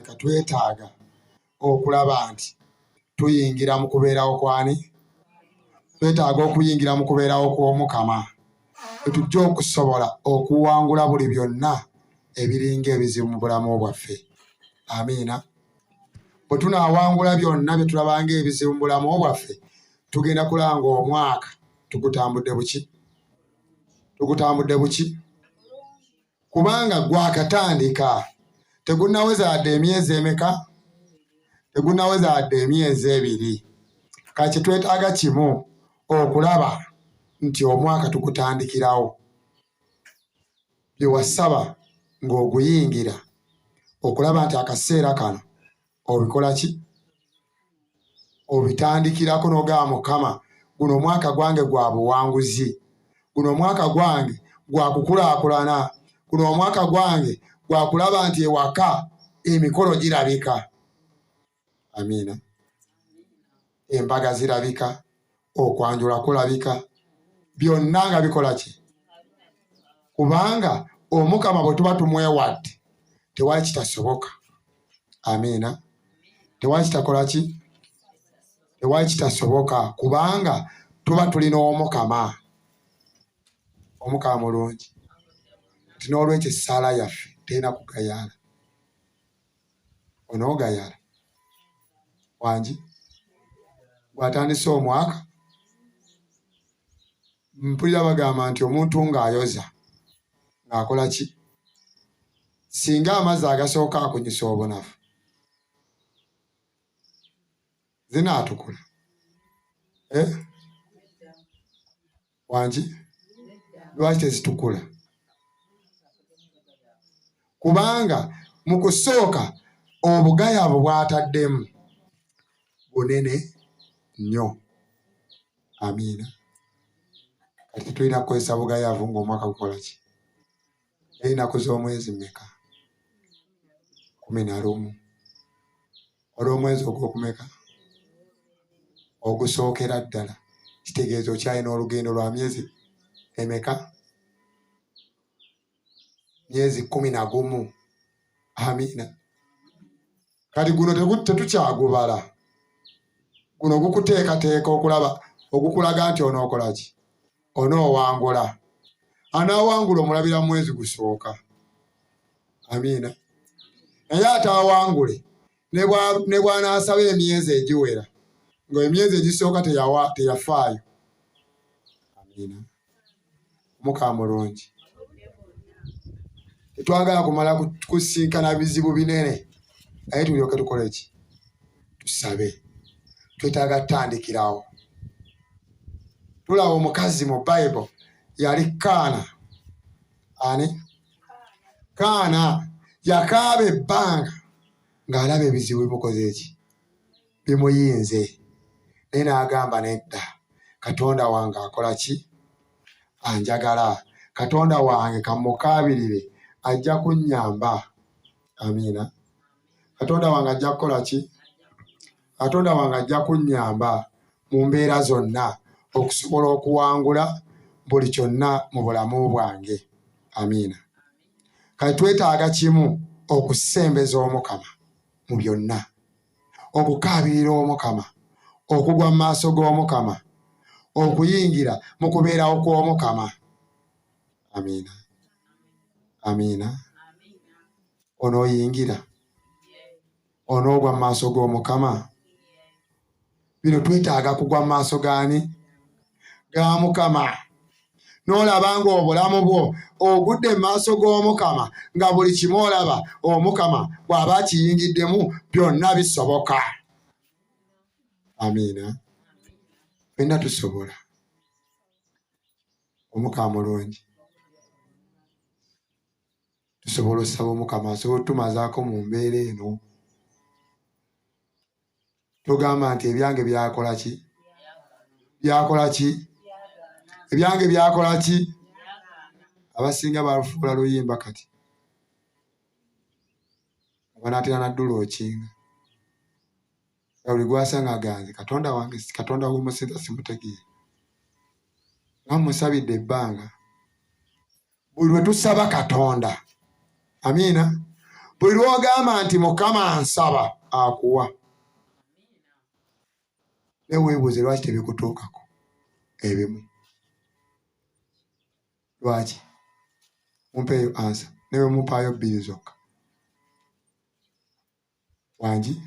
Twetaaga okulaba nti tuyingira mu kubeerawo kwani? Twetaaga okuyingira mu kubeerawo kw'Omukama etujja okusobola okuwangula buli byonna ebiringa ebizibu mu bulamu bwaffe. Amiina. Bwe tunaawangula byonna bye tulabanga ebizibu mu bulamu bwaffe, tugenda kulanga omwaka tugutambudde buki? Tugutambudde buki? Kubanga gwakatandika, tegunnaweza yadde emyezi emeka? Tegunnaweza yadde emyezi 2. Kati twetaaga kimu okulaba nti omwaka tugutandikirawo. Bye wasaba ng'oguyingira okulaba nti akaseera kano obikola ki? Obitandikirako n'ogamba Mukama, guno omwaka gwange gwa buwanguzi, guno omwaka gwange gwa kukulaakulana, guno omwaka gwange gwa kulaba nti ewaka emikolo girabika. Amiina. Embaga zirabika, okwanjula kulabika, byonna nga bikola ki? Kubanga Omukama bwe tuba tumwewadde tewali kitasoboka. Amiina. Tewali kitakola ki? Tewali kitasoboka kubanga tuba tulina Omukama. Omukama mulungi. Ti n'olwekyo essaala yaffe terina kugayaala. Onoogayala wangi bw'atandise omwaka, mpulira bagamba nti omuntu ng'ayoza ng'akola ki? Singa amazzi agasooka akunyisa obunafu, zinaatukula. Wangi lwaki tezitukula? Kubanga mu kusooka obugayavu bw'ataddemu bunene nnyo. Amiina. Kati tulina kukozesa bugayavu ng'omwaka gukola ki? Ennaku z'omwezi mmeka? 11. Olw'omwezi ogw'okumeka? Ogusookera ddala. Kitegeeza okyalina olugendo lwa myezi emeka? Myezi 11. Amiina. Kati guno tetukyagubala. Guno gukuteekateeka okulaba, ogukulaga nti onookola ki? Onoowangula. Anaawangula omulabira mwezi gusooka. Amiina. Naye ataawangule ne bw'anaasaba emyezi egiwera, ng'emyezi egisooka teyafaayo. Amiina. Omukama mulungi. Tetwagala kumala kusinkana bizibu binene, naye tulyoke tukole ki? Tusabe. Twetaaga tutandikirawo. Tulaba omukazi mu Bayibuli yali Kaana. Ani? Kaana yakaaba ebbanga ng'alaba ebizibu bimukoze eki? Bimuyinze. Naye n'agamba nedda, Katonda wange akola ki? Anjagala. Katonda wange kamukaabirire ajja kunnyamba. Amiina. Katonda wange ajja kukola ki? Katonda wange ajja kunnyamba mu mbeera zonna okusobola okuwangula buli kyonna mu bulamu bwange. Amiina. Kati twetaaga kimu okusembeza Omukama mu byonna, okukaabirira Omukama, okugwa mu maaso g'Omukama, okuyingira mu kubeerawo kw'Omukama. Amiina. Amiina. Onooyingira? Onoogwa mu maaso g'Omukama? Bino twetaaga kugwa mu maaso gaani? Ga Mukama. N'olaba ng'obulamu bwo ogudde mu maaso g'Omukama nga buli kimu olaba Omukama bw'aba akiyingiddemu byonna bisoboka. Amiina. Ffenna tusobola. Omukama mulungi. Tusobola osaba Omukama asobola otumazaako mu mbeera eno. Tugamba nti ebyange byakola ki? Byakola ki? Ebyange byakola ki? Abasinga balufuula luyimba kati. Banaatera naddula okinga. Buli gwasanga aganze Katonda wange, Katonda w'omusinza simutegeera. Nga musabidde ebbanga. Buli lwe tusaba Katonda. Amiina. buli lw'ogamba nti Mukama nsaba akuwa. Naye weebuuze lwaki tebikutuukako ebimu. Lwaki? Mumpeeyo ansa. Ne bwe mumpaayo 2 zokka. Wangi?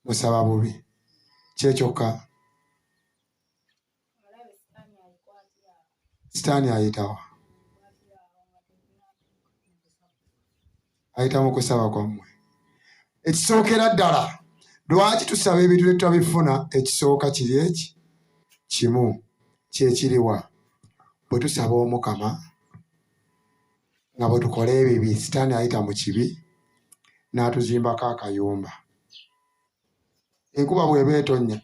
Musaba bubi. Kyekyokka. Sitaani ayitawa? Ayita mu kusaba kwammwe. Ekisookera ddala lwaki tusaba ebintu bye tutabifuna? Ekisooka kiri eki kimu kyekiriwa bwe tusaba Omukama nga bwe tukola ebibi, sitaani ayita mu kibi n'atuzimbako akayumba. Enkuba bw'eba etonnya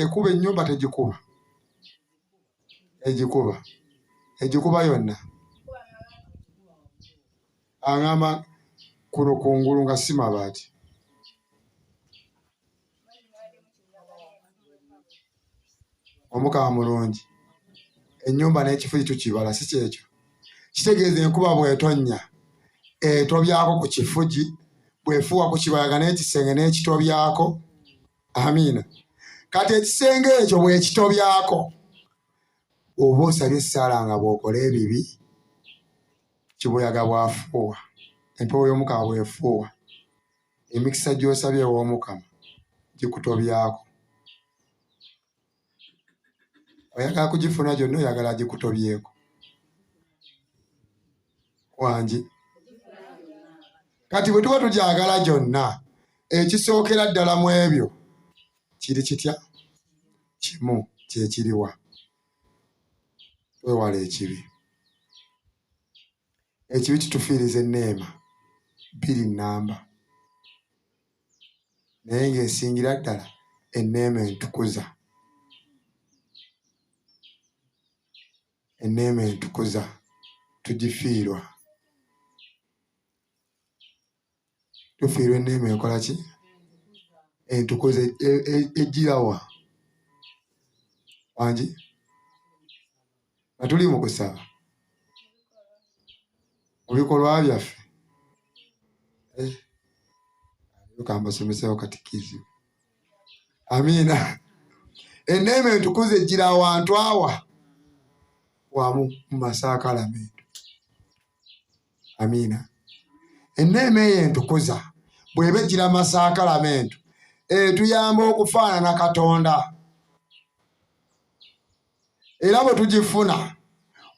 ekuba ennyumba tegikuba? Egikuba yonna. Aŋŋamba kuno kungulu nga si mabaati. Omukama mulungi. Ennyumba n'ekifugi tukibala, si kyekyo? Kitegeeza enkuba bw'etonnya etobyako ku kifugi, bw'efuuwa ku kibayaga n'ekisenge n'ekitobyako. Amiina. Kati ekisenge ekyo bw'ekitobyako, oba osabye essaala nga bw'okola ebibi, kibuyaga bw'afuuwa, empewo y'Omukama bw'efuuwa, emikisa gy'osabye ew'Omukama gikutobyako. Oyagala kugifuna gyonna, oyagala gikutobyeko? Wangi? Kati bwe tuba tugyagala gyonna, ekisookera ddala mu ebyo kiri kitya? Kimu kyekiriwa. Weewala ekibi. Ekibi kitufiiriza enneema 2 nnamba. Naye ng'esingira ddala enneema entukuza. Enneema entukuza tugifiirwa. Tufiirwa enneema ekola ki? Entukuza egirawa. Wangi? Nga tuli mu kusaba mu bikolwa byaffe. Kambasomeseo katikiizibwa. Amiina. Enneema entukuza ejjira awantu awa? Wamu mu masaakalamentu. Amiina. Enneema eyo entukuza bw'eba ejjira masaakalamentu etuyamba okufaanana Katonda. Era bwe tugifuna,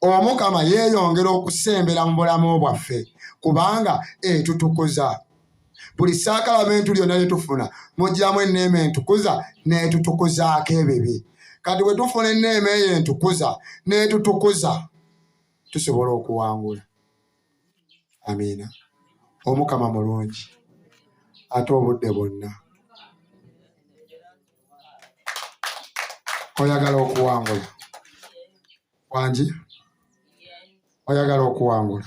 Omukama yeeyongera okusembera mu bulamu bwaffe kubanga etutukuza. Buli saakalamentu lyonna lye tufuna mugiramu enneema entukuza n'etutukuzaako ebibi. Kati bwe tufuna enneema eyo entukuza n'etutukuza, tusobola okuwangula. Amiina. Omukama mulungi ate obudde bwonna. Oyagala okuwangula? Wangi? Oyagala okuwangula?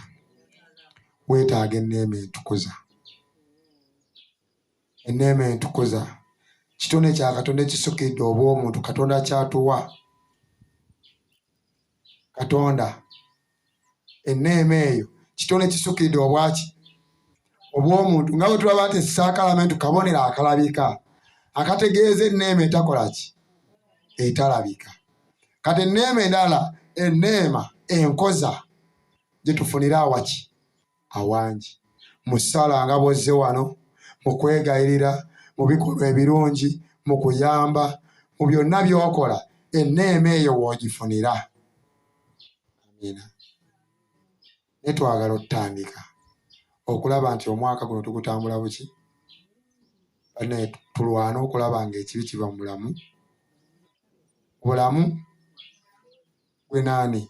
Weetaaga enneema entukuza. Enneema entukuza kitone kya Katonda ekisukkiridde obw'omuntu. Katonda kyatuwa. Katonda enneema eyo kitone kisukkiridde obwaki? Obw'omuntu. Nga bwe tulaba nti saakalamentu kabonero akalabika akategeeza enneema etakola ki? Etalabika. Kati enneema endala, enneema enkoza gye tufunira awaki? Awangi. Mu ssala nga bw'ozze wano, mu kwegayirira, mu bikolwa ebirungi, mu kuyamba, mu byonna by'okola, enneema eyo w'ogifunira. Amiina. Naye twagala otutandika okulaba nti omwaka guno tugutambula buki? Naye tulwana okulaba ng'ekibi kiva mu bulamu. Bulamu gwe naani?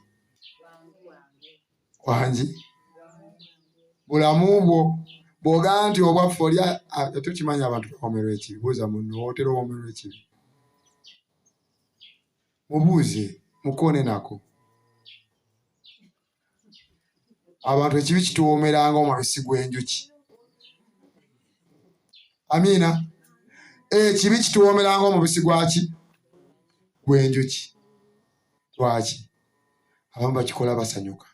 Wangi? Bulamu bwo bw'ogamba nti obwaffe oli tukimanya abantu bawomerwa ekibi. Buuza munno, wootera owomerwa ekibi? Mubuuze, mukoone nako. Abantu ekibi kituwoomera ng'omubisi gw'enjuki. Amiina. Ekibi kituwoomera ng'omubisi gwaki? Gw'enjuki. Lwaki? Abamu bakikola basanyuka.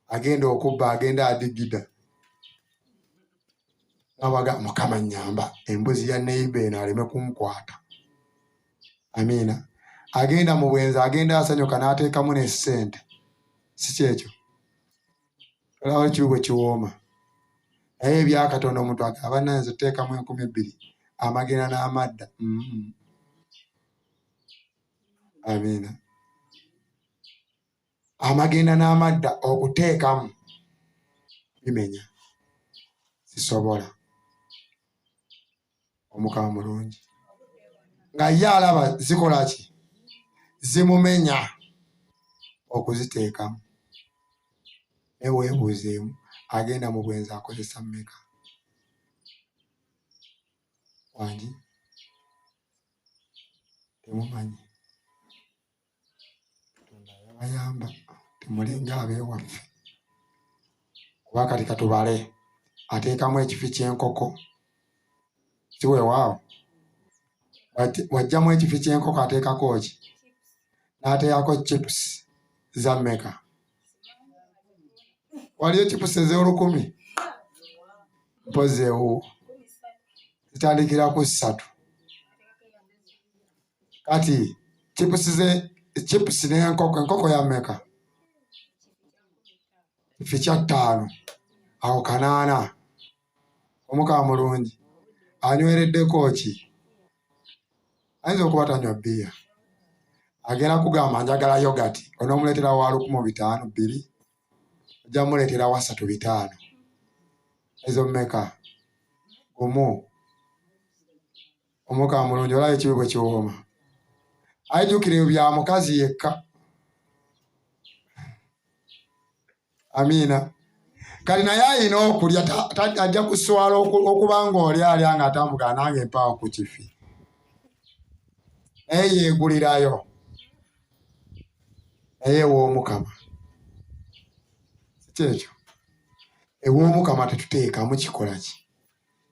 Agenda okubba, agenda adigida, Nabaga Mukama nyamba embuzi ya neighbor eno aleme kumkwata. Amina. Agenda mu bwenzi agenda asanyuka n'ateekamu n'essente. Si kyekyo. Olaba ekirugo kiwooma. Naye ebyakatono omuntu agamba nanze teekamu 2,000 amagenda n'amadda. Amina. Amagenda n'amadda okuteekamu bimenya. Sisobola. Omukama mulungi. Nga ye alaba zikola ki? Zimumenya okuziteekamu. Neweebuuzeemu agenda mu bwenzi akozesa mmeka? Wangi? Temumanyi. Katonda yabayamba. Temulinga abeewaffe. Kuba kati katubale. Ateekamu ekifi ky'enkoko. Si weewaawo. Wajjamu ekifi ky'enkoko ateekako ki? N'ateekako chips za mmeka? Waliyo chips ez'olukumi? Mpozeewo. Zitandikira ku 3. Kati chips n'enkoko, enkoko ya mmeka? Kifi kya 5. Awo 8. Omukama mulungi. Anywereddeko ki? Ayinza okuba tanywa bbiya. Agenda kugamba njagala yogati. Onoomuleetera wa 15 2. Ojja muleetera wa 3 5. Ezo mmeka? 1. Omukama mulungi olaba ekibi bwe kiwooma. Ayijjukira bya mukazi yekka. Amiina. Kali naye ayina okulya ajja kuswala okuba ng'olya ng'atambuga nange mpaawo ku kifi. Naye yeegulirayo. Naye ew'Omukama. Si kyekyo. Ew'Omukama tetuteekamu kikola ki?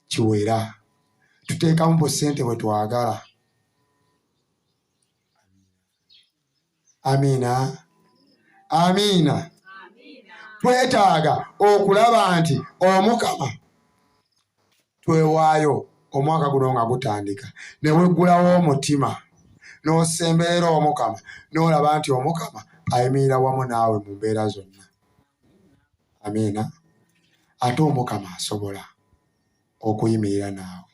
Kiwera. Tuteekamu bu ssente bwe twagala. Amiina. Amiina. Twetaaga okulaba nti Omukama twewaayo omwaka guno nga gutandika. Ne weggulawo omutima. N'osemberera Omukama. N'olaba nti Omukama ayimirira wamu naawe mu mbeera zonna. Amiina. Ate Omukama asobola okuyimirira naawe.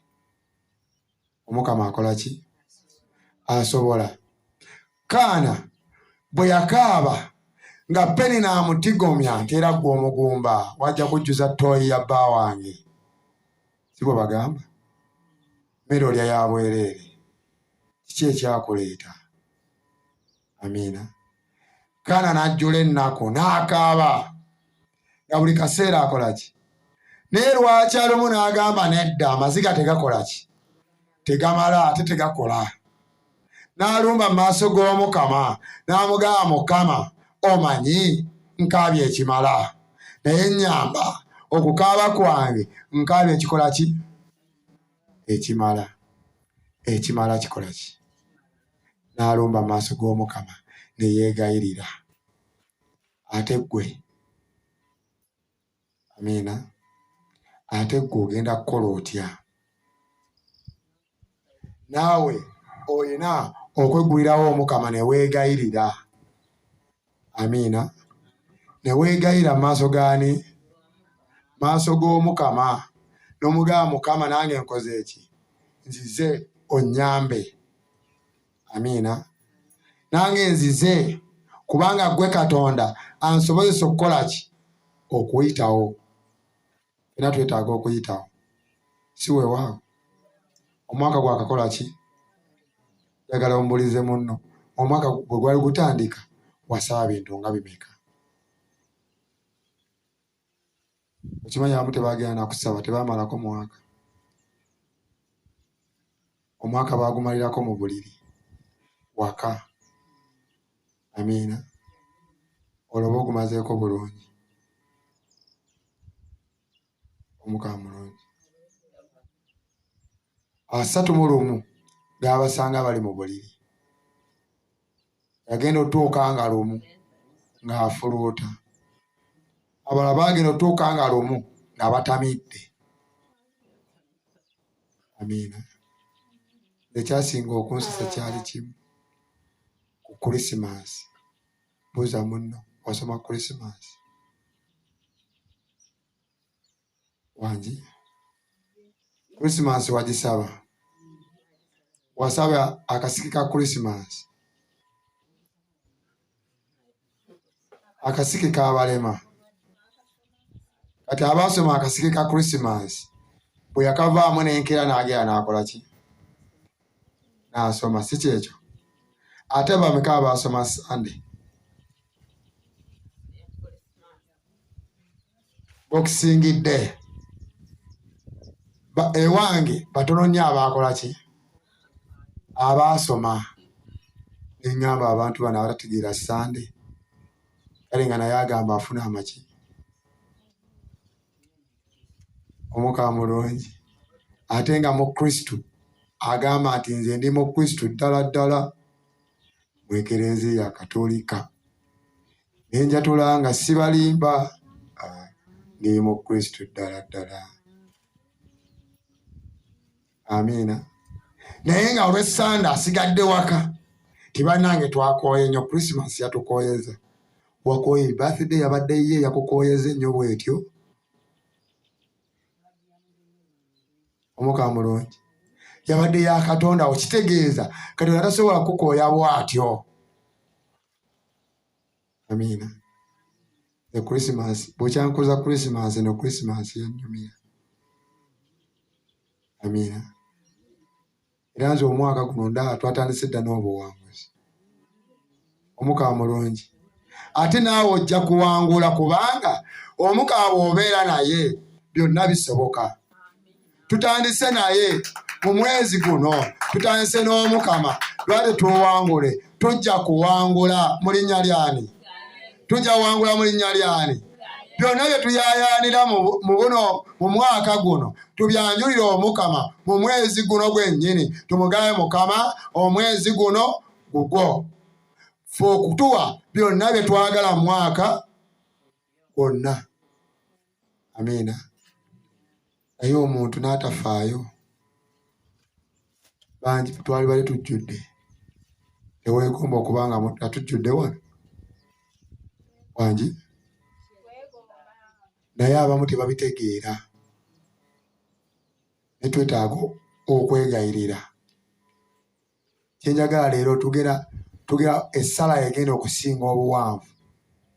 Omukama akola ki? Asobola. Kaana bwe yakaaba nga Penina amutigomya nti era gwe omugumba wajja kujjuza ttooyi ya bba wange. Si bwe bagamba? Mmere olya ya bwereere. Kiki ekyakuleeta? Amiina. Kaana n'ajjula ennaku n'akaaba. Nga buli kaseera akola ki? Naye lwaki alumu n'agamba nedda amaziga tegakola ki? Tegamala ate tegakola. N'alumba mu maaso g'Omukama n'amugamba Mukama omanyi nkaabye ekimala. Naye nnyamba okukaaba kwange nkaabye ekikola ki? Ekimala. Ekimala kikola ki? N'alumba mu maaso g'Omukama ne yeegayirira. Ate ggwe. Amiina. Ate ggwe ogenda kukola otya? Naawe olina okweggulirawo Omukama ne weegayirira. Amiina. Ne weegayira mu maaso gaani? Maaso g'Omukama. N'omugamba Mukama nange nkoze eki? Nzize onnyambe. Amiina. Nange nzize kubanga ggwe Katonda ansobozesa okukola ki? Okuyitawo. Era twetaaga okuyitawo. Si weewaawo. Omwaka gwakakola ki? Njagala ombulize munno. Omwaka gwe gwali gutandika wasaba bintu nga bimeka? Okimanyi abamu tebaagenda nakusaba tebaamalako mwaka. Omwaka baagumalirako mu buliri. Waka. Amiina. Olwoba ogumazeeko bulungi. Omukama mulungi. 31 gaabasanga bali mu buliri. Yagenda otuuka nga lumu ng'afuluuta. Abalala baagenda otuuka nga lumu nga batamidde. Amiina. Ekyasinga okunsisa kyali kimu ku Krismasi. Buuza munno wasoma Krismasi wangi? Krismasi wagisaba? Wasaba akasiki ka Krismasi? Akasiki kabalema. Kati abasoma akasiki ka Krismasi bwe yakavaamu n'enkeera n'agera n'akola ki? N'asoma. Si kyekyo? Ate bameka abasoma Sunday? Bokisingidde. Ewange batono nnyo abaakola ki? Abaasoma. Neŋŋamba abantu bano abatategeera Sunday. Kale nga naye agamba afuna amaki? Omukama mulungi. Ate nga mu Kristo agamba nti nze ndi mu Kristo ddala ddala mu Ekereziya Katolika. Nenjatula nga sibalimba ndi mu Kristo ddala ddala. Amiina. Naye nga olw'Essande asigadde waka. Tibannange twakooye nnyo. Krismasi yatukooyeza. Wakooye birthday yabadde ye yakukooyeze nnyo bwetyo. Omukama mulungi. Yabadde ya Katonda okitegeeza. Katonda tasobola kukooya bw'atyo. Amiina. E Krismasi. Bwekyankuza Krismasi no Krismasi yannyumira. Amiina. Era nze omwaka guno ndaba twatandise dda n'obuwanguzi. Omukama mulungi. Ate naawe ojja kuwangula kubanga Omukama bw'obeera naye byonna bisoboka. Tutandise naye mu mwezi guno. Tutandise n'Omukama. Lwate tuwangule. Tujja kuwangula mu linnya lyani? Tujja kuwangula mu linnya lyani? Byonna bye tuyaayaanira mu mwaka guno tubyanjulire Omukama mu mwezi guno gwennyini. Tumugabe Mukama omwezi guno gugwo. Ffe okutuwa byonna bye twagala mu mwaka gwonna. Amiina. Naye omuntu n'atafaayo. Bangi twali bali tujjudde. Teweegomba okubanga atujjudde wano. Wangi? Naye abamu tebabitegeera. Ne twetaaga okwegayirira. Kyenjagala leero tugera essala egenda okusinga obuwanvu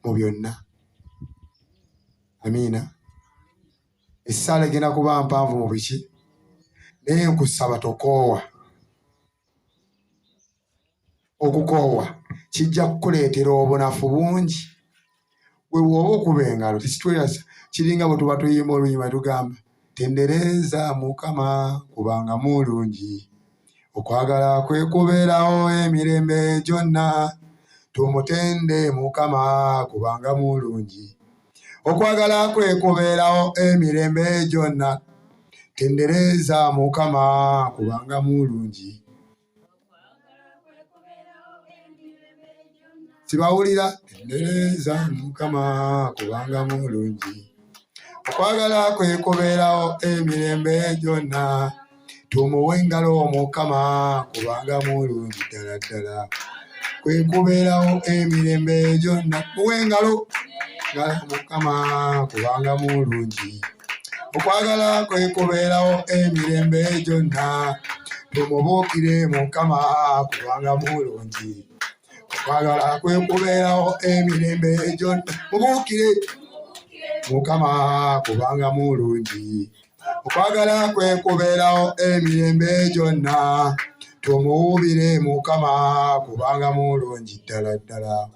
mu byonna. Amiina. Essala egenda kuba mpanvu mu biki? Naye nkusaba tokoowa. Okukoowa kijja kukuleetera obunafu bungi. Bwe bw'oba okuba engalo tisitweyasa. Kiringa bwe tuba tuyimba oluyimba tugamba tendereza Mukama kubanga mulungi. Okwagala kwe kubeerawo emirembe gyonna. Tumutende Mukama kubanga mulungi. Okwagala kwe kubeerawo emirembe gyonna. Tendereza Mukama kubanga mulungi. Sibawulira? Tendereza Mukama kubanga mulungi. Okwagala kwe kubeerawo emirembe gyonna. Tumuwe engalo Mukama kubanga mulungi ddala ddala. Kwe kubeerawo emirembe gyonna. Muwe engalo Mukama kubanga mulungi. Okwagala kwe kubeerawo emirembe gyonna. Tumubuukire Mukama kubanga mulungi. Okwagala kwe kubeerawo emirembe gyonna. Mubuukire Mukama kubanga mulungi. Okwagala kwe kubeerawo emirembe gyonna. Tumuwuubire Mukama kubanga mulungi ddala ddala.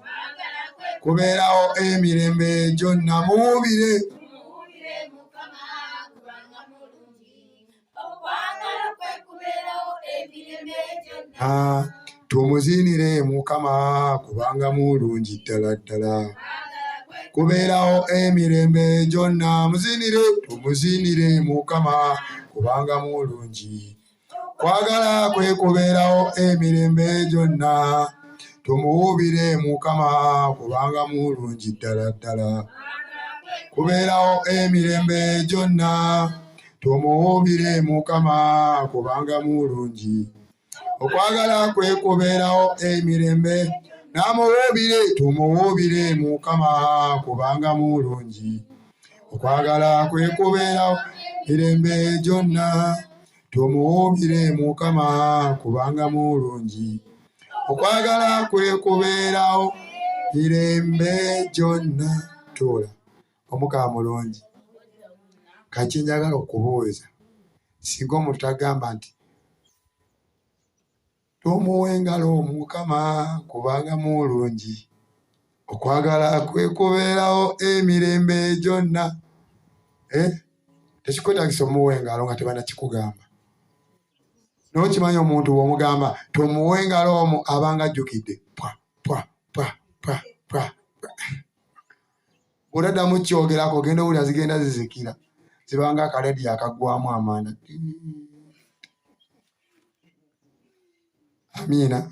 Kubeerawo emirembe gyonna. Muwuubire Mukama kubanga mulungi. Okwagala kwe kubeerawo emirembe gyonna. Tumuzinire Mukama kubanga mulungi ddala ddala. Kubeerawo emirembe gyonna. Muzinire. Tumuzinire Mukama kubanga mulungi. Kwagala kwe kubeerawo emirembe gyonna. Tumuwuubire Mukama kubanga mulungi ddala ddala. Kubeerawo emirembe gyonna. tumuwuubire Mukama kubanga mulungi. Okwagala kwe kubeerawo emirembe. Namuwuubire, tumuwuubire Mukama kubanga mulungi. Okwagala kwe kubeerawo emirembe gyonna. Tumuwuubire Mukama kubanga mulungi. Okwagala kwe kubeerawo mirembe gyonna. Tuula. Omukama mulungi. Kati njagala okubuuza. Singa omuntu tagamba nti tumuwe engalo Mukama kubanga mulungi. Okwagala kwe kubeerawo emirembe gyonna. Tekikwetagisa omuwe engalo nga tebannakikugamba. N'okimanyi omuntu bw'omugamba tumuwe engalo omu abanga ajjukidde. Bw'otaddamu kyogerako ogenda owulira zigenda zizikira. Zibanga akaledi akaggwamu amanda. Amiina.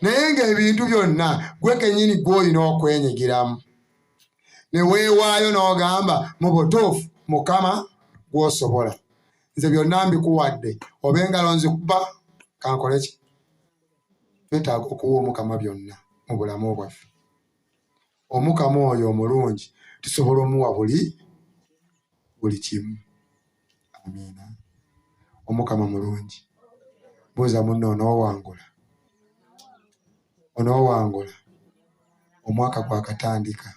Naye ng'ebintu byonna gwe kennyini gw'olina okwenyigiramu. Ne weewaayo n'ogamba mu butuufu Mukama gw'osobola. Nze byonna mbikuwadde. Oba engalo nzikuba kankole ki? Twetaaga okuwa Omukama byonna mu bulamu bwaffe. Omukama oyo omulungi tusobola omuwa buli kimu. Amiina. Omukama mulungi. Buuza munno onoowangula. Onoowangula. Omwaka gwakatandika.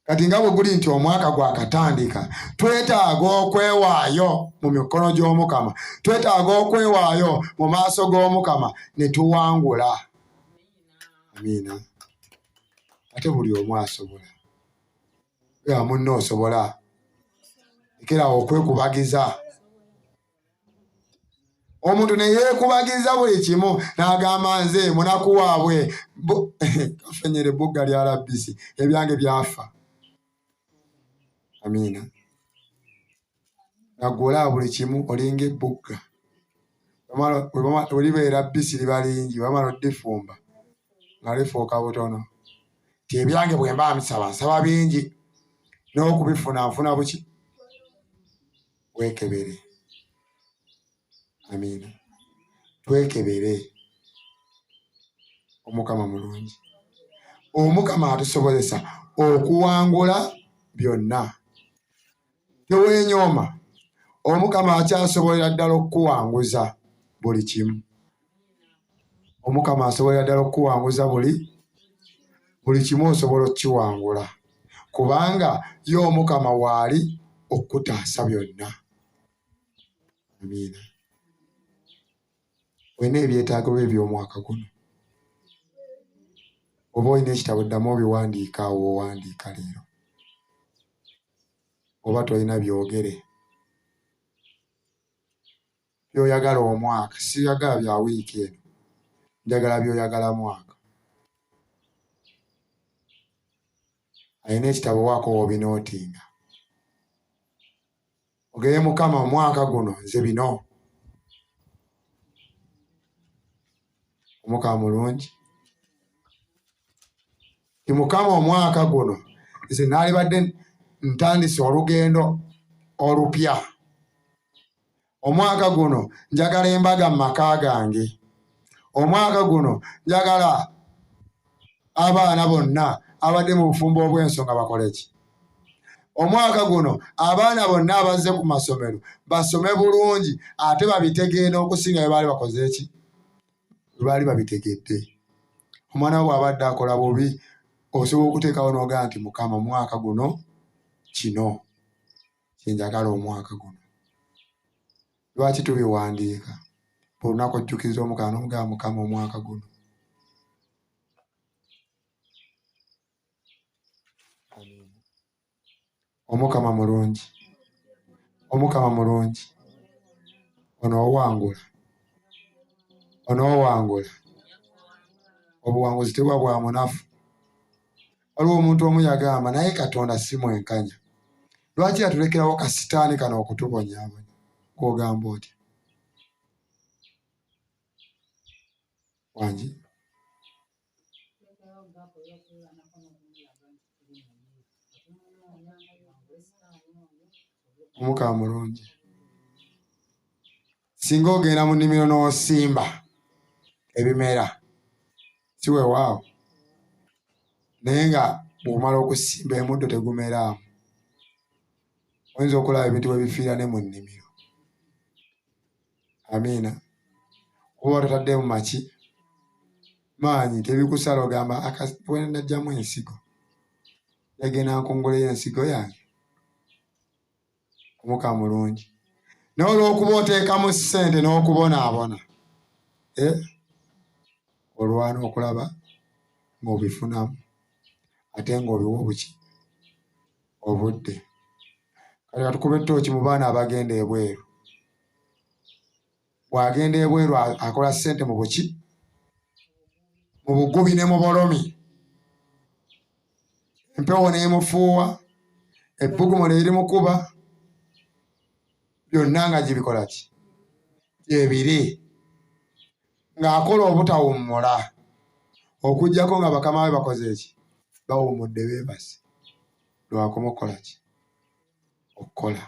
Kati nga bwe guli nti omwaka gwakatandika, twetaaga okwewaayo mu mikono gy'Omukama. Twetaaga okwewaayo mu maaso g'Omukama ne tuwangula. Amiina. Ate buli omu asobola. Gwa munno osobola. Lekerawo okwekubagiza. Omuntu ne yeekubagiza buli kimu n'agamba nze munaku waabwe kafenyere ebbugga lya RBC ebyange byafa. Amiina. Naggula buli kimu olinga ebbugga. Bwe libeera RBC liba lingi wamala oddifumba nga lifuuka butono. Ti ebyange bwe mba nsaba nsaba bingi. N'okubifuna nfuna buki? Weekebere. Amiina. Twekebere. Omukama mulungi. Omukama atusobozesa okuwangula byonna. Teweenyooma. Omukama akyasobolera ddala okukuwanguza buli kimu. Omukama asobolera ddala okukuwanguza buli kimu osobola okukiwangula. Kubanga ye Omukama waali okutaasa byonna. Amiina. Olina ebyetaago byo eby'omwaka guno. Oba olina ekitabo ddamu obiwandiika awo owandiika leero. Oba tolina byogere. Byoyagala omwaka. Siyagala bya wiiki eno. Njagala byoyagala mwaka. Alina ekitabo waako w'obinootinga. Ogeye Mukama omwaka guno nze bino. Omukama mulungi. Ti Mukama omwaka guno nze naalibadde ntandise olugendo olupya. Omwaka guno njagala embaga mu maka gange. Omwaka guno njagala abaana bonna abadde mu bufumbo obw'ensonga bakole ki? Omwaka guno abaana bonna abazze ku masomero basome bulungi ate babitegeera okusinga bye baali bakoze eki? Bye baali babitegedde. Omwana we bw'abadde akola bubi osobola okuteekawo n'ogamba nti Mukama omwaka guno kino kyenjagala omwaka guno. Lwaki tubiwandiika? Olunaku ojjukiza Omukama n'omugamba Mukama omwaka guno. Omukama mulungi. Omukama mulungi. Onoowangula. Onoowangula. Obuwanguzi tebuba bwa munafu. Waliwo omuntu omu yagamba naye Katonda si mwenkanya. Lwaki yatulekerawo kasitaani kano okutubonyaabonya? Kwogamba otya? Wangi? Omukama mulungi. Singa ogenda mu nnimiro n'osimba ebimera si weewaawo, naye nga bw'omala okusimba emuddo tegumeraamu, oyinza okulaba ebintu bwe bifiira ne mu nnimiro. Amiina. Kuba totaddeemu maki maanyi, tebikusala ogamba we najjamu ensigo yagenda nkongoleyo ensigo yange. Omukama mulungi. Naye olw'okuba oteekamu ssente n'okubonaabona, olwana okulaba ng'obifunamu ate ng'obiwa obuki obudde. Kale katukube ettooki mu baana abagenda ebweru. Bw'agenda ebweru akola ssente mu buki? Mu bugubi ne mu bolomi. Empewo n'emufuuwa, ebbugumu n'erimukuba, byonna nga gibikola ki? Gyebiri. Ng'akola obutawummula okuggyako nga bakama we bakoze eki? Bawummudde beebase. Lwakoma okukola ki? Okukola.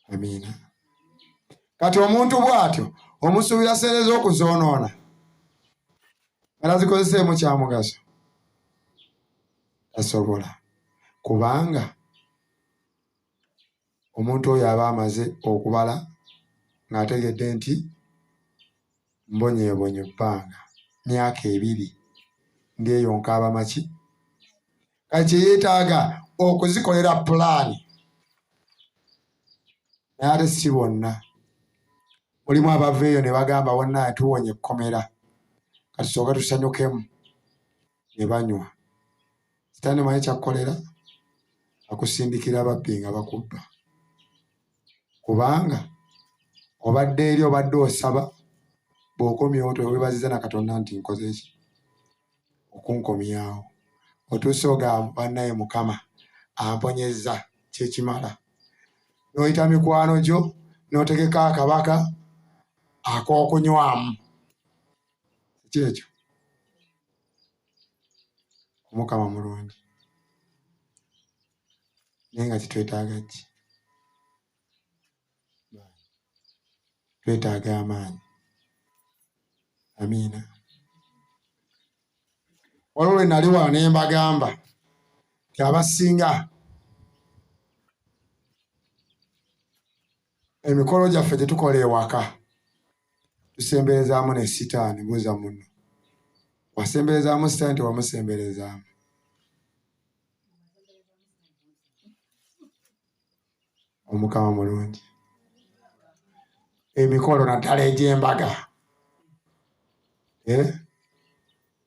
Amiina. Kati omuntu bw'atyo omusuubira sente z'okuzoonoona nga zikozeseemu kya mugaso? Tasobola. Kubanga omuntu oyo aba amaze okubala ng'ategedde nti mbonyeebonye ebbanga myaka 2 ng'eyo nkaaba maki? Kati yeetaaga okuzikolera pulaani. Naye ate si bonna. Mulimu abaveeyo ne bagamba wonna tuwonye ekkomera kati tusooka tusanyukemu, ne banywa. Sitaani manyi kyakkolera? Akusindikira ababbi nga bakubba. Kubanga obadde eri obadde osaba, bw'okomyewo teweebaziza na Katonda nti nkoze ki? Okunkomyawo. Otuuse ogamba bannaye Mukama amponyezza kyekimala. N'oyita mikwano gyo n'otegeka akabaka ak'okunywamu. Ki ekyo? Omukama mulungi. Naye nga kitwetaaga ki? Twetaaga amaanyi. Amiina. Waliwo lwe nali wano ne mbagamba nti abasinga emikolo gyaffe gye tukola ewaka tusemberezaamu ne sitaani. Buuza muno, wasemberezaamu sitaani tewamusemberezaamu? Omukama mulungi. Emikolo naddala egy'embaga,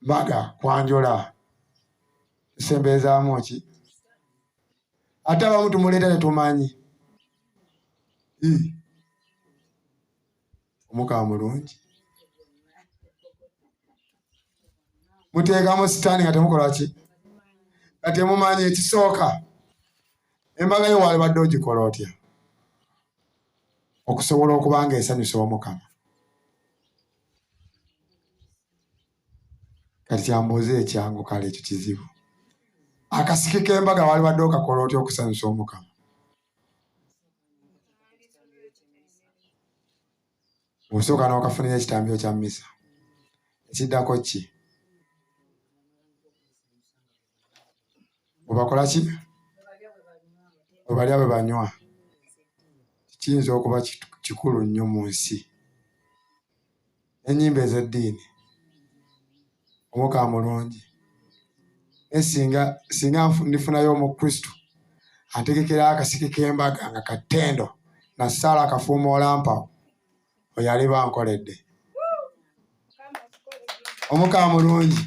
mbaga kwanjula tusemberezaamu ki? Ate abamu tumuleeta tetumanyi. Omukama mulungi. Muteekamu sitaani nga temukola ki? Nga temumanyi ekisooka. Embaga yo waalibadde ogikola otya okusobola okuba nga esanyusa Omukama? Kati kyambuuze ekyangu kale ekyo kizibu. Akasiki k'embaga waalibadde okakola otya okusanyusa Omukama? Osooka n'okafunira ekitambiro kya mmisa. Ekiddako ki? Obakola ki? Bwe balya bwe banywa. Kiyinza okuba kikulu nnyo mu nsi. Ennyimba ez'eddiini. Omukama mulungi. Singa ndifunayo Omukristo antegekera akasiki k'embaga nga kattendo na ssaala akafuumoola mpawo, oyo aliba nkoledde. Omukama mulungi.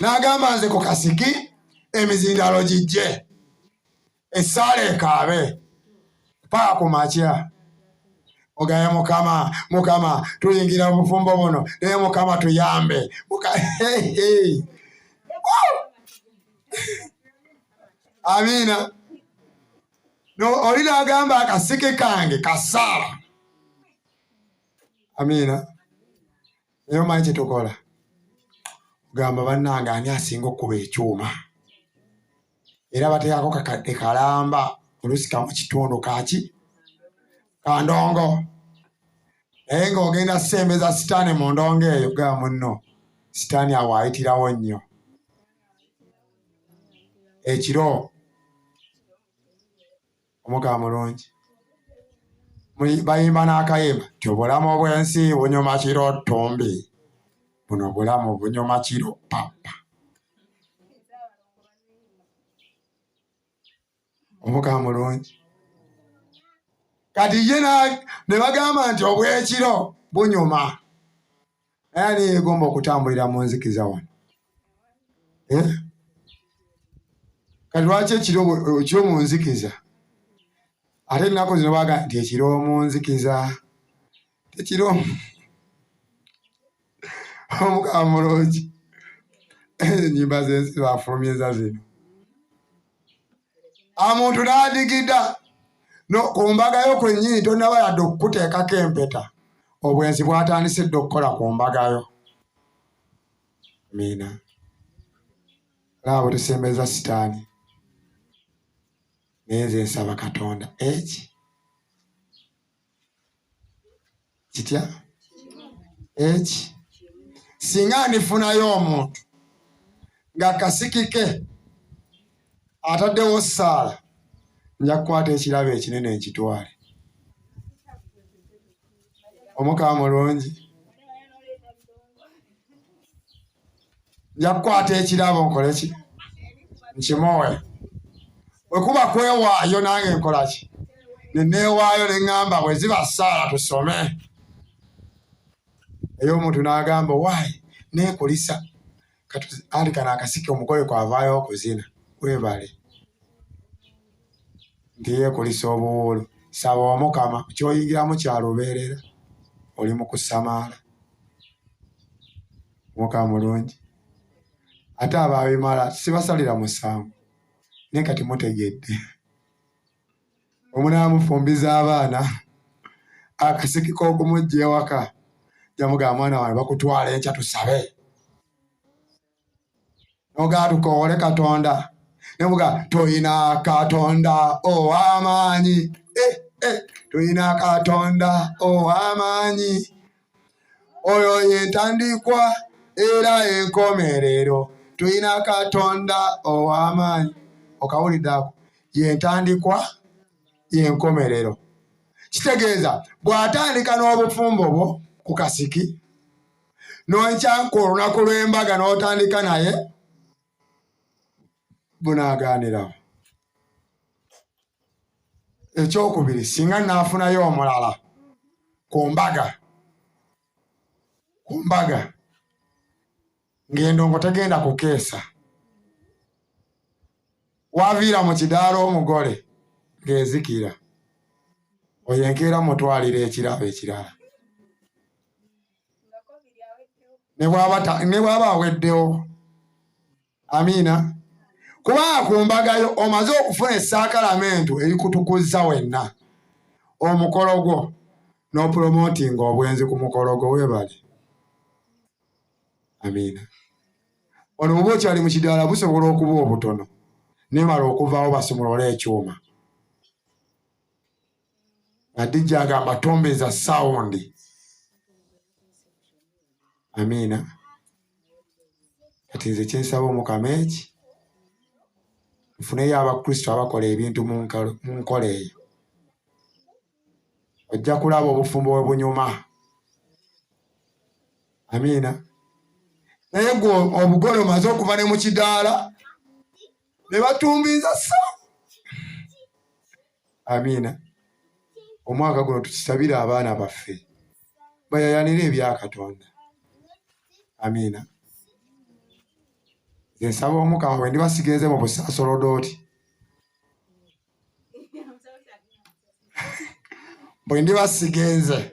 N'agamba nze ku kasiki emizindaalo gijje, essaala ekaabe paka ku makya. Ogaye Mukama tuyingira mu bufumbo buno, naye Mukama tuyambe. Amiina. Oli n'agamba akasiki kange kasaala. Amiina. Naye omanyi kye tukola? Gamba bannange ani asinga okuba ekyuma? Era bateekako kakadde kalamba olusika mu kitundu kandongo. Naye ng'ogenda sembeza sitaani mu ndongo eyo ga munno sitaani awaayitirawo nnyo. Ekiro omuka mulungi bayimba n'akayimba nti obulamu bw'ensi bunyuma kiro ttumbi, buno obulamu bunyuma kiro papa. Omuka mulungi kati ye ne bagamba nti obw'ekiro bunyuma, naye ani yeegomba okutambulira mu nzikiza wano? Kati lwaki ekiro mu nzikiza? Ate ennaku zino baga nti ekiro mu nzikiza tekiro. Omuka mulungi ennyimba z'ensi bafulumyeza zino. Omuntu n'adigida ku mbaga yo kwennyini tonnaba yadde okukuteekako empeta, obwenzi bwatandise dde okukola ku mbaga yo. Amiina. Olaba bwe tusembeza sitaani. Naye nze nsaba Katonda kitya singa ndifunayo omuntu ng'akasiki ke ataddewo ssaala, nja kukwata ekirabo ekinene nkitwale. Omuka mulungi nja kukwata ekirabo nkole ki? Nkimuwe. Bwe kuba kwewaayo nange nkola ki? Neneewaayo ne ŋŋamba bwe ziba ssaala tusome. Ey'omuntu n'agamba waayi neekulisa andi kano akasiki omugole kwavaayo okuzina. Weebale nti yeekulisa obuwuulu. Saba Omukama ky'oyingiramu kya lubeerera, oli mu kusamaala. Omuka mulungi. Ate abaabimala sibasalira musango, naye kati mutegedde. Omunaamufumbiza abaana akasiki k'okumujja ewaka, jamugamba mwana wange bakutwala enkya tusabe. Nogaa tukoowole Katonda. Nemuga toyina Katonda ow'amaanyi. Toyina Katonda ow'amaanyi. Oyo y'entandikwa era enkomerero. Toyina Katonda ow'amaanyi. Okawulidde ako? Y'entandikwa y'enkomerero. Kitegeeza bw'atandika n'obufumbo bwo ku kasiki, n'onkyanka olunaku lw'embaga n'otandika naye, bunaagaanirawo. Ekyokubiri, singa naafunayo omulala ku mbaga ng'endongo tegenda kukeesa, waviira mu kidaala omugole ng'ezikira, oyo enkeera mutwalira ekirabo ekirala ne bw'aba aweddewo. Amiina. Kubanga ku mbagayo omaze okufuna esaakalamentu erikutukuzza wenna. Omukolo gwo n'opromotinga obwenzi ku mukolo gwo. Weebale. Amiina. Ono oba okyali mu kidaala busobola okuba obutono, nemala okuvaawo basumulole ekyuma. Adijja agamba tombeza sawundi. Amiina. Kati nze kyensaba Omukama nfuneyo Abakristo abakola ebintu mu nkola eyo. Ojja kulaba obufumbo bwe bunyuma. Amiina. Naye gwe obugole omaze okuva ne mu kidaala ne batumbiza sawa. Amiina. Omwaka guno tukisabire abaana baffe bayayanire ebya Katonda. Amiina. Nze nsaba Omukama bwe ndibasigenze mu busaasolodooti, bwe ndibasikoze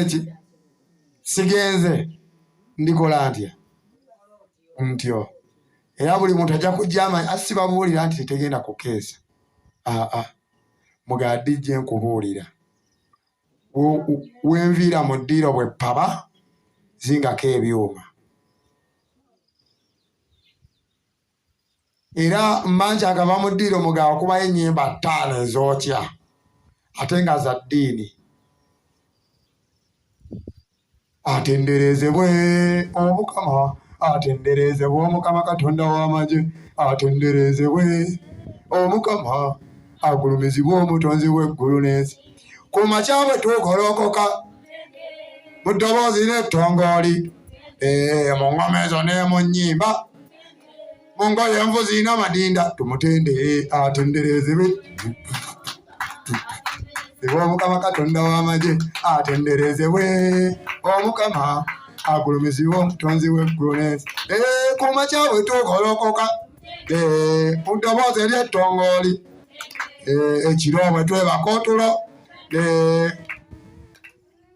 eki sigenze ndikola ntyo. Era buli muntu ajja kujja amanyi asibabuulira nti tetegenda kukeesa. Mugadijje nkubuulira. Wenviira mu ddiiro bwe paba zingako ebyuma. era mmanji agava mu ddiiro mugawa kubayo ennyimba 5 ezootya ate nga za ddiini. Atenderezebwe Omukama, atenderezebwe Omukama Katonda w'amagye, atenderezebwe Omukama, agulumizibwe Omutonzi w'eggulu n'ensi. Ku makya bwe tugolokoka mu ddoboozi n'ettongooli, mu ngoma ezo ne mu nnyimba, mu ngoye envuzi n'amadinda, tumutendere, atenderezebwe Omukama Katonda w'amagye, atenderezebwe Omukama, agulumizibwe Omutonzi w'eggulu n'ensi. Ku makya bwe tugolokoka mu ddoboozi ery'ettongooli, ekiro bwe twebaka otulo,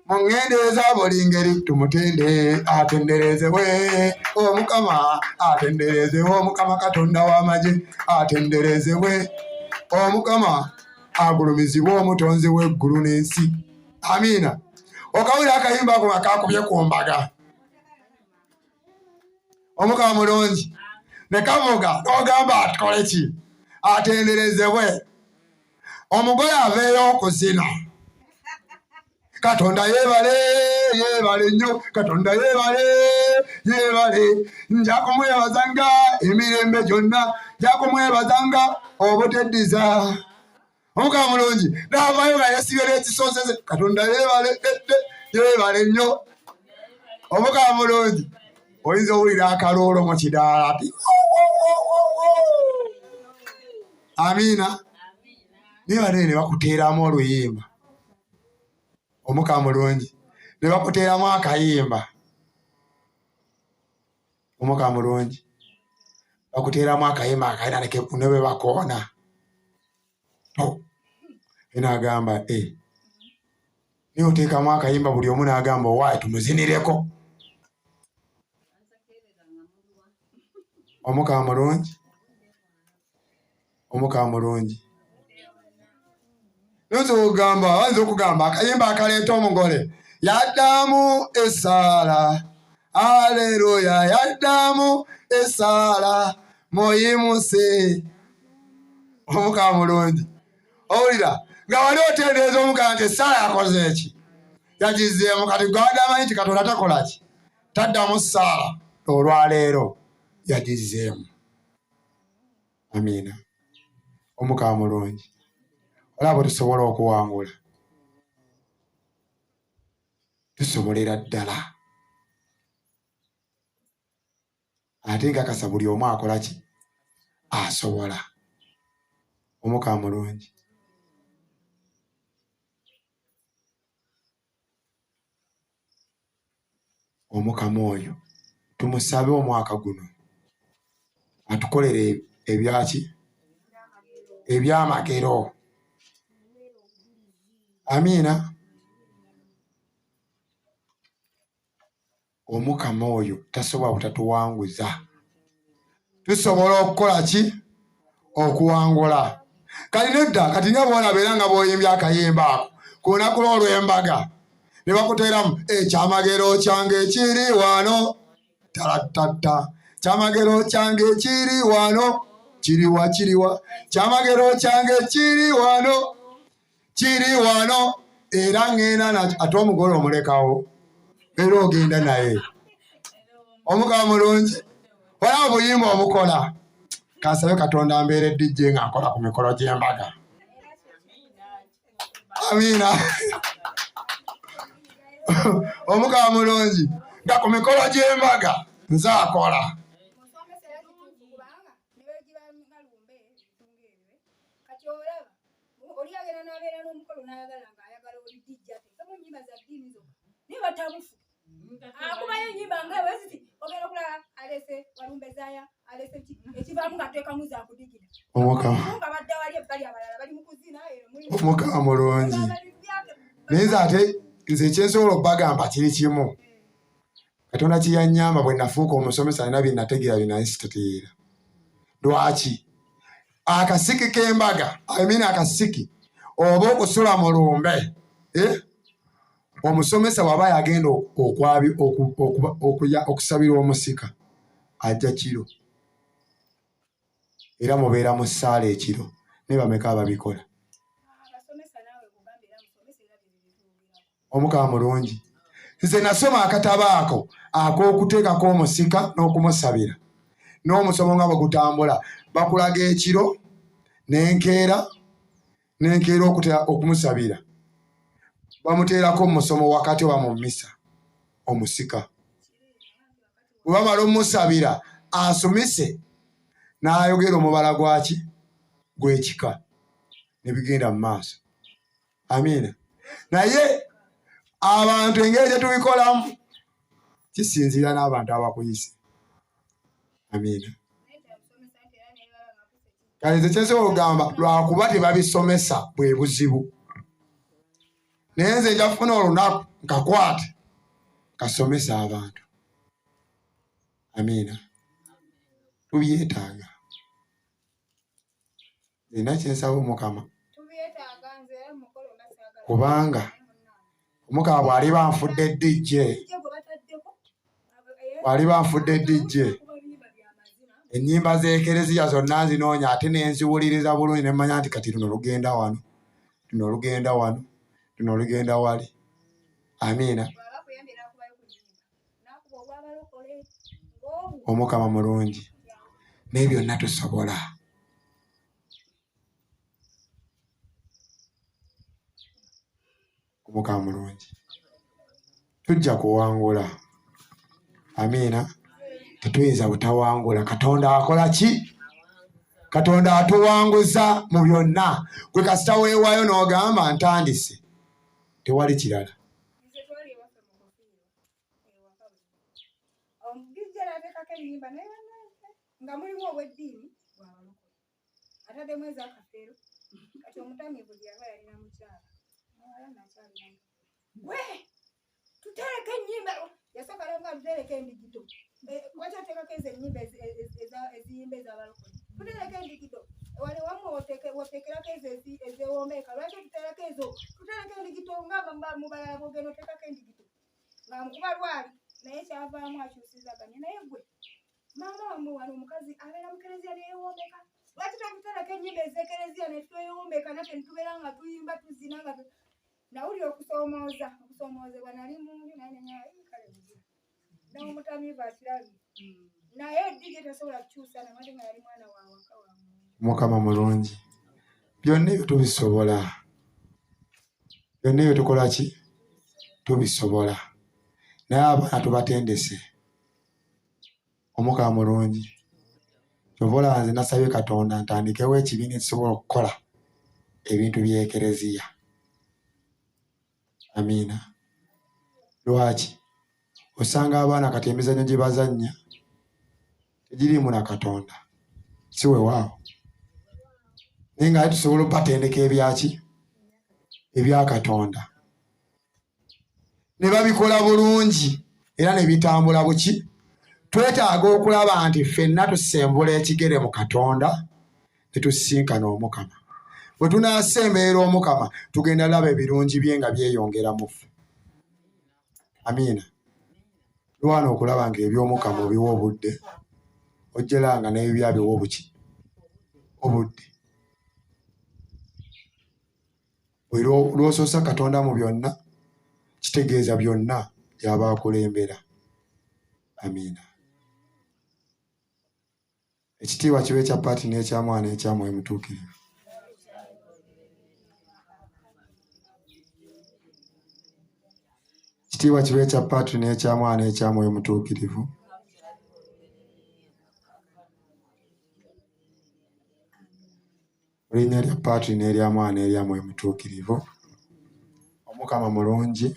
mu ŋŋendo eza buli ngeri, tumutende, atenderezebwe Omukama, atenderezebwe Omukama Katonda w'amagye, atenderezebwe Omukama, agulumizibwe Omutonzi w'eggulu n'ensi. Amiina. Okawulira akayimba ako nga kakubye ku mbaga. Omukama mulungi. Ne kavuga n'ogamba atukole ki? Atenderezebwe. Omugole aveeyo okuzina. Katonda yeebale, yeebale nnyo. Katonda yeebale, yeebale. Nja kumwebazanga emirembe gyonna. Nja kumwebazanga obuteddiza. Omukama mulungi. N'avaayo nga yesibye n'ekisonseze. Katonda yeebale, yeebale nnyo. Omukama mulungi. Oyinza owulira akaloolo mu kidaala ati amiina. Neebale ne bakuteeramu oluyimba. Omukama mulungi. Ne bakuteeramu akayimba. Omukama mulungi. Bakuteeramu akayimba akalina ne bwe bakoona. N'agamba naye oteekamu akayimba buli omu n'agamba owaayi tumuzinireko. Omukama mulungi. Omukama mulungi. Nze okugamba akayimba akaleeta omugole yaddamu essaala. Aleluya, yaddamu essaala muyimuse. Omukama mulungi. Owulira nga wali otendereza Omukama nti essaala yakoze eki? Yagizeemu. Kati gwabadde amanyi nti Katonda takola ki? Taddamu ssaala. Olwaleero yagizeemu. Amiina. Omukama mulungi. Olaba tusobola okuwangula. Tusobolera ddala. Ate nkakasa buli omu akola ki? Asobola. Omukama mulungi. Omukama oyo tumusabe omwaka guno atukolere ebyaki? Ebyamagero. Amiina. Omukama oyo tasobola butatuwanguza. Tusobola okukola ki? Okuwangula. Kati nedda kati nga boolaba era nga booyimbye akayimba ako ku lunaku lw'olw'embaga ne bakuteeramu ekyamagero kyange kiri wano talatata. Kyamagero kyange kiri wano kiriwa kiriwa. Kyamagero kyange kiri wano kiri wano era ngenda nakyo. Ate omugole omulekawo era ogenda naye. Omukama mulungi. Olaba obuyimba obukola. Kansabe Katonda mbeere DJ nga nkola ku mikolo gy'embaga. Amiina. Omukama mulungi. Nga ku mikolo gy'embaga nze akola. Akubayo nyimba ngawe ziti ogenda kulala alese walumbezaya alese ekivamu ngateekamu za kudigida. Omukama. Badde wali ebbali abalala bali mu kuzina Omukama mulungi. Naye ate nze ekyensobola obbagamba kiri kimu. Katonda kye yannyamba bwe nafuuka omusomesa nina bye nategeera bye naye sitategeera. Lwaki? Akasiki k'embaga, akasiki oba okusula mu lumbe. Omusomesa bw'aba yagenda okusabira omusika ajja kiro. era mubeera mu ssaala ekiro ne bameka ababikola. Omukama mulungi. Nze nasoma akatabo ako ak'okuteekako omusika n'okumusabira n'omusomo nga bwe gutambula bakulaga ekiro n'enkeera okumusabira bamuteerako mu musomo wakati oba mu mmisa omusika. Bwe bamala omusabira asumise n'ayogera omubala gwaki gw'ekika ne bigenda mu maaso. Amiina. Naye abantu engeri gye tubikolamu kisinziira n'abantu abakuyise. Amiina. Kale nze kyensobola okugamba lwakuba tebabisomesa bwe buzibu. Naye nze nja kufuna olunaku nkakwate kasomesa abantu. Amiina. Tubyetaaga. Nina kyensaba Omukama. Kubanga Omukama bw'aliba nfudde DJ ennyimba z'ekereziya zonna nzinoonya ate nenziwuliriza bulungi ne mmanya nti kati luno lugenda wano, luno lugenda wano, luno lugenda wali. Amiina. Omukama mulungi. Naye byonna tusobola. Omukama mulungi. Tujja kuwangula. Amiina. Tetuyinza butawangula. Katonda akola ki? Katonda atuwanguza mu byonna. Gwe kasita weewaayo n'ogamba ntandise. Tewali kirala. Nga mulimu obweddiini ataddemu ez'akafeero kati omutamiivu gyaba yalina mukyala we tutereka ennyimba yasooka nga tutereka endigito waki oteekako ezo ennyimba eziyimba ez'abalokole tutereka endigito wali wamu woteekerako ezo ezeewombeeka lwaki tutereka ezo tutereka endigito nga mubalala bwogenda oteekako endigito nga mukuba lwali naye kyavaamu akyusizaganye naye gwe maama wamwe wano omukazi abeera mu kereziya neyewombeka lwaki tatutereka ennyimba ez'ekereziya netwewombeka naffe netubeera nga tuyimba tuzina nga nawulira okusoomoozebwa nali mungi naye nenyakale buzira n'omutamiivu akirabye naye eddigi tasobola kukyusa namate nga yali mwana wa waka wamu. Mukama mulungi. Byonna ebyo tubisobola. Byonna ebyo tukola ki? Tubisobola. Naye abaana tubatendese. Omukama mulungi. Kyova nze nasabye Katonda ntandikewo ekibiina ekisobola okukola ebintu by'ekereziya. Amiina. Lwaki? Osanga abaana kati emizannyo gye bazannya tegiriimu na Katonda. Si weewaawo. Naye nga tusobola okubatendeka ebyaki? Ebya Katonda. Ne babikola bulungi era ne bitambula buki? Twetaaga okulaba nti ffenna tusembula ekigere mu Katonda ne tusisinkana Omukama. Bwe tunaasemberera Omukama tugenda laba ebirungi bye nga byeyongera mu ffe. Amiina. Lwana okulaba nga eby'Omukama obiwa obudde ojjeranga n'ebibya biwa obuki? Obudde. Lw'osoosa Katonda mu byonna kitegeeza byonna by'aba akulembera. Amiina. Ekitiibwa kibe kya Paati n'ekya Mwana n'ekya Mwoyo Mutuukirivu. Ekitiibwa kibe kya Paati n'ekya Mwana n'ekya Mwoyo Mutuukirivu. Mu linnya lya Paati n'erya Mwana n'erya Mwoyo Mutuukirivu. Omukama mulungi.